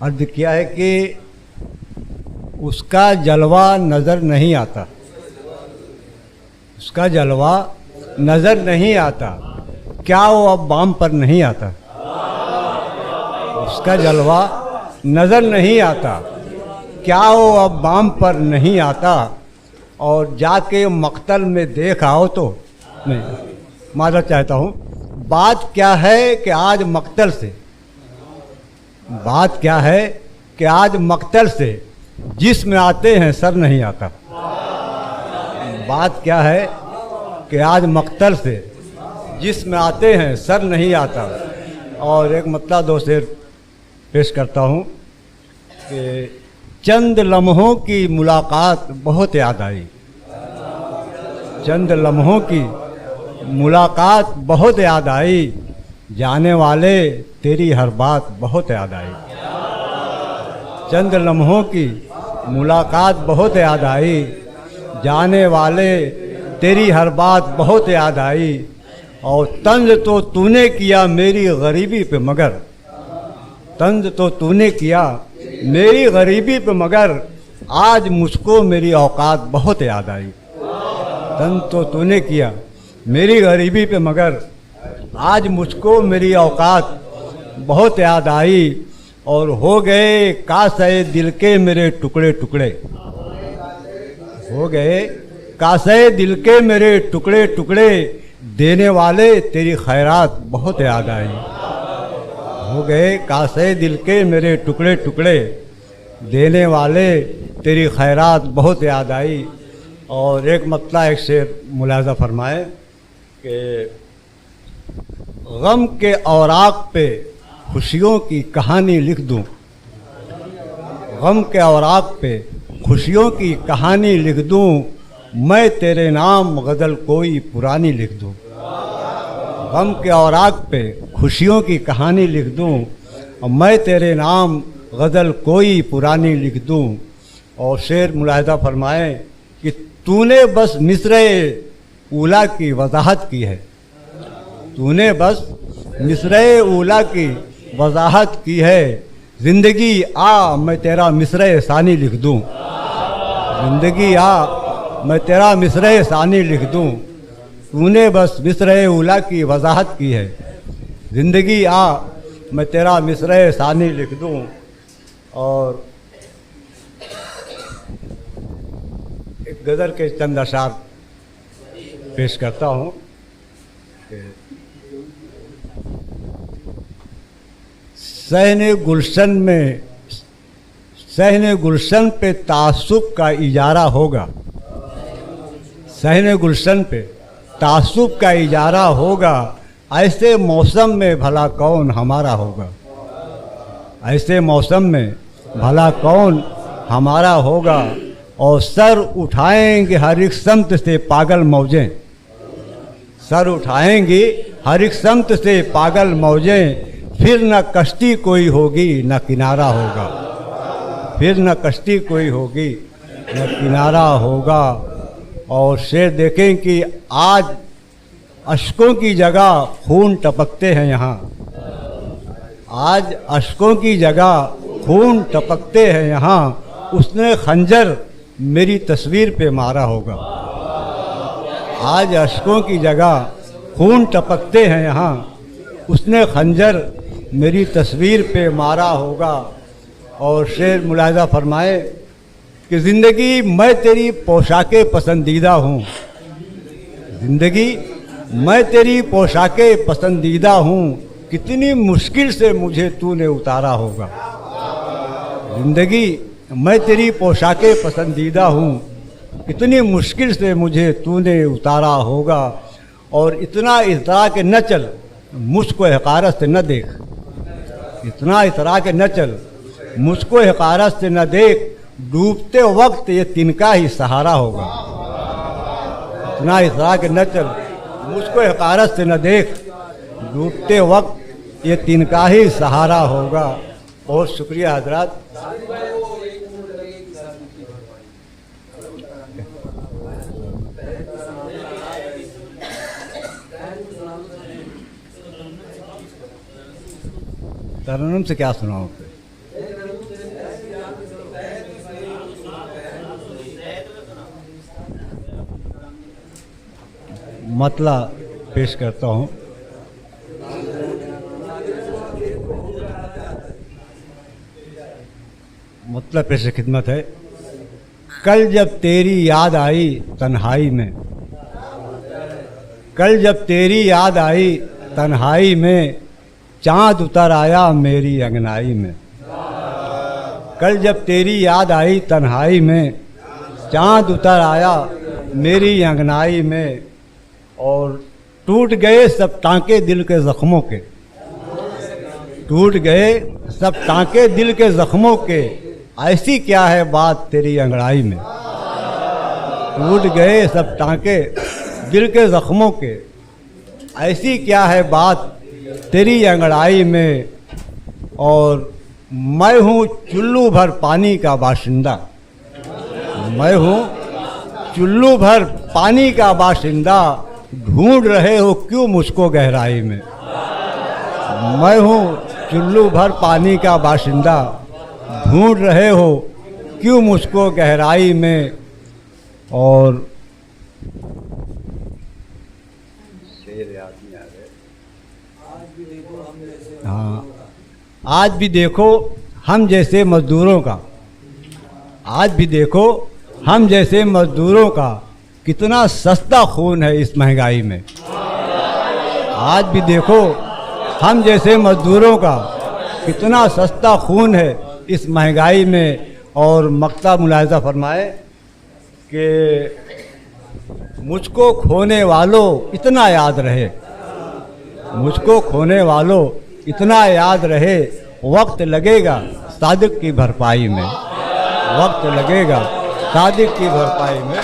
अर्ज किया है कि उसका जलवा नज़र नहीं आता, उसका जलवा नज़र नहीं आता, क्या वो अब बाम पर नहीं आता। उसका जलवा नज़र नहीं आता, क्या वो अब बाम पर नहीं आता। और जाके मक्तल में देख आओ तो नहीं। माज़रत चाहता हूँ, बात क्या है कि आज मक्तल से, बात क्या है कि आज मक्तल से जिस्म आते हैं सर नहीं आता। बात क्या है कि आज मक्तल से जिस्म आते हैं सर नहीं आता। और एक मतलब दो शेर पेश करता हूँ कि चंद लम्हों की मुलाकात बहुत याद आई, चंद लम्हों की मुलाकात बहुत याद आई, जाने वाले तेरी हर बात बहुत याद आई। चंद लम्हों की मुलाकात बहुत याद आई, जाने वाले तेरी हर बात बहुत याद आई। और तंज तो तूने किया मेरी गरीबी पे मगर, तंज तो तूने किया मेरी गरीबी पे मगर, आज मुझको मेरी औकात बहुत याद आई। तंज तो तूने किया मेरी गरीबी पे मगर, आज मुझको मेरी औकात बहुत याद आई। और हो गए कासे दिल के मेरे टुकड़े टुकड़े, हो गए कासे दिल के मेरे टुकड़े टुकड़े, देने वाले तेरी खैरात बहुत याद आई। हो गए कासे दिल के मेरे टुकड़े टुकड़े, देने वाले तेरी खैरात बहुत याद आई। और एक मतलब एक शेर मुलाजा फरमाए कि गम के औराक पे खुशियों की कहानी लिख दूं, गम के औराक पे खुशियों की कहानी लिख दूं, मैं तेरे नाम गज़ल कोई पुरानी लिख दूं। गम के औराक पे खुशियों की कहानी लिख दूं, और मैं तेरे नाम गज़ल कोई पुरानी लिख दूं। और शेर मुलाहिदा फरमाए कि तूने बस मिसरे ऊला की वजाहत की है, तूने बस मिसरे ऊला की वजाहत की है, ज़िंदगी आ मैं तेरा मिसरे सानी लिख दूं। ज़िंदगी आ मैं तेरा मिसरे सानी लिख दूं, तूने बस मिसरे ऊला की वजाहत की है, ज़िंदगी आ मैं तेरा मिसरे सानी लिख दूं। और एक गज़ल के चंद अशार पेश करता हूँ। सहने गुलशन में, सहने गुलशन पे तासुब का इजारा होगा, सहने गुलशन पे तासुब का इजारा होगा, ऐसे मौसम में भला कौन हमारा होगा। ऐसे मौसम में भला कौन हमारा होगा। और सर उठाएंगे हर एक समत से पागल मौजें, सर उठाएंगी हर एक समत से पागल मौजें, फिर न कश्ती कोई होगी न किनारा होगा, फिर न कश्ती कोई होगी न किनारा होगा। और शेर देखें कि आज अश्कों की जगह खून टपकते हैं यहाँ, आज अश्कों की जगह खून टपकते हैं यहाँ, उसने खंजर मेरी तस्वीर पे मारा होगा। आज अश्कों की जगह खून टपकते हैं यहाँ, उसने खंजर मेरी तस्वीर पे मारा होगा। और शेर मुलाहिदा फरमाए कि ज़िंदगी मैं तेरी पोशाके पसंदीदा हूँ, ज़िंदगी मैं तेरी पोशाके पसंदीदा हूँ, कितनी मुश्किल से मुझे तूने उतारा होगा। ज़िंदगी मैं तेरी पोशाके पसंदीदा हूँ, कितनी मुश्किल से मुझे तूने उतारा होगा। और इतना इतरा के न चल मुझको हकारत से न देख, इतना इतरा के न चल मुझको हकारत से न देख, डूबते वक्त ये तिनका ही सहारा होगा। इतना इतरा के न चल मुझको हकारत से न देख, डूबते वक्त ये तिनका ही सहारा होगा। बहुत शुक्रिया हजरात। तरन्नुम से क्या सुनाऊँ? मतला पेश करता हूँ। मतलब पेश खिदमत है। कल जब तेरी याद आई तन्हाई में, कल जब तेरी याद आई तन्हाई में, चाँद उतर आया मेरी अंगनाई में। कल जब तेरी याद आई तन्हाई में, चाँद उतर आया मेरी अंगनाई में, और टूट गए सब टांके दिल के ज़ख्मों के, टूट गए सब टांके दिल के ज़ख्मों के, ऐसी क्या है बात तेरी अंगड़ाई में। टूट गए सब टांके दिल के ज़ख्मों के, ऐसी क्या है बात तेरी अंगड़ाई में, और मैं हूँ चुल्लू भर पानी का बाशिंदा, मैं हूँ चुल्लू भर पानी का बाशिंदा, ढूंढ रहे हो क्यों मुझको गहराई में। मैं हूँ चुल्लू भर पानी का बाशिंदा, ढूंढ रहे हो क्यों मुझको गहराई में। और हाँ, आज भी देखो हम जैसे मजदूरों का, आज भी देखो हम जैसे मजदूरों का कितना सस्ता खून है इस महंगाई में। आज भी देखो हम जैसे मजदूरों का कितना सस्ता खून है इस महंगाई में। और मक्ता मुलाहिज़ा फरमाए कि मुझको खोने वालों इतना याद रहे, मुझको खोने वालों इतना याद रहे, वक्त लगेगा सादिक की भरपाई में, वक्त लगेगा सादिक की भरपाई में।